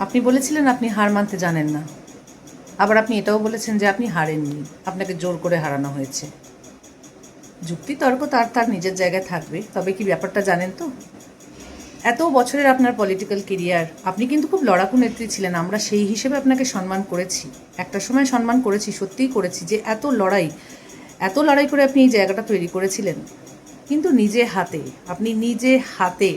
আপনি বলেছিলেন আপনি হার মানতে জানেন না, আবার আপনি এটাও বলেছেন যে আপনি হারেননি, আপনাকে জোর করে হারানো হয়েছে। যুক্তি তর্ক তার তার নিজের জায়গায় থাকবে, তবে কি ব্যাপারটা জানেন তো? এত বছরের আপনার পলিটিক্যাল কেরিয়ার, আপনি কিন্তু খুব লড়াকু নেত্রী ছিলেন। আমরা সেই হিসেবে আপনাকে সম্মান করেছি, একটা সময় সম্মান করেছি, সত্যিই করেছি, যে এত লড়াই করে আপনি এই জায়গাটা তৈরি করেছিলেন। কিন্তু আপনি নিজে হাতে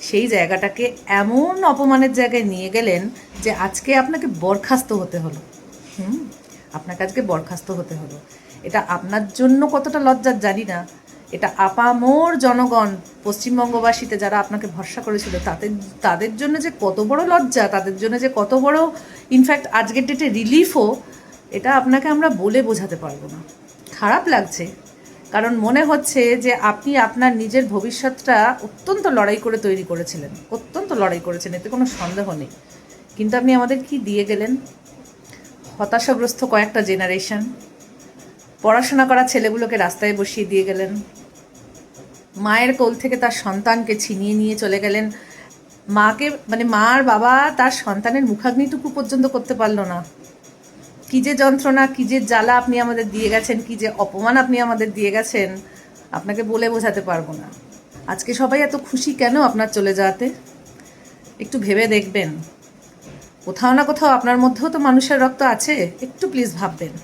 সেই জায়গাটাকে এমন অপমানের জায়গায় নিয়ে গেলেন যে আজকে আপনাকে বরখাস্ত হতে হলো। আপনাকে আজকে বরখাস্ত হতে হলো। এটা আপনার জন্য কতটা লজ্জার জানি না, এটা আপামর জনগণ, পশ্চিমবঙ্গবাসীতে যারা আপনাকে ভরসা করেছিল তাদের জন্য যে কত বড় লজ্জা, তাদের জন্য যে কত বড় ইনফ্যাক্ট আজকের ডেটে রিলিফও, এটা আপনাকে আমরা বলে বোঝাতে পারবো না। খারাপ লাগছে, কারণ মনে হচ্ছে যে আপনি আপনার নিজের ভবিষ্যৎটা অত্যন্ত লড়াই করে তৈরি করেছিলেন, অত্যন্ত লড়াই করেছেন, এতে কোনো সন্দেহ নেই। কিন্তু আপনি আমাদের কি দিয়ে গেলেন? হতাশাগ্রস্ত কয়েকটা জেনারেশন, পড়াশোনা করা ছেলেগুলোকে রাস্তায় বসিয়ে দিয়ে গেলেন, মায়ের কোল থেকে তার সন্তানকে ছিনিয়ে নিয়ে চলে গেলেন, মার বাবা তার সন্তানের মুখাগ্নিটুকু পর্যন্ত করতে পারলো না। কী যে যন্ত্রণা, কী যে জ্বালা আপনি আমাদের দিয়ে গেছেন, কী যে অপমান আপনি আমাদের দিয়ে গেছেন, আপনাকে বলে বোঝাতে পারবো না। আজকে সবাই এত খুশি কেন আপনার চলে যাওয়াতে? একটু ভেবে দেখবেন, কোথাও না কোথাও আপনার মধ্যেও তো মানুষের রক্ত আছে, একটু প্লিজ ভাববেন।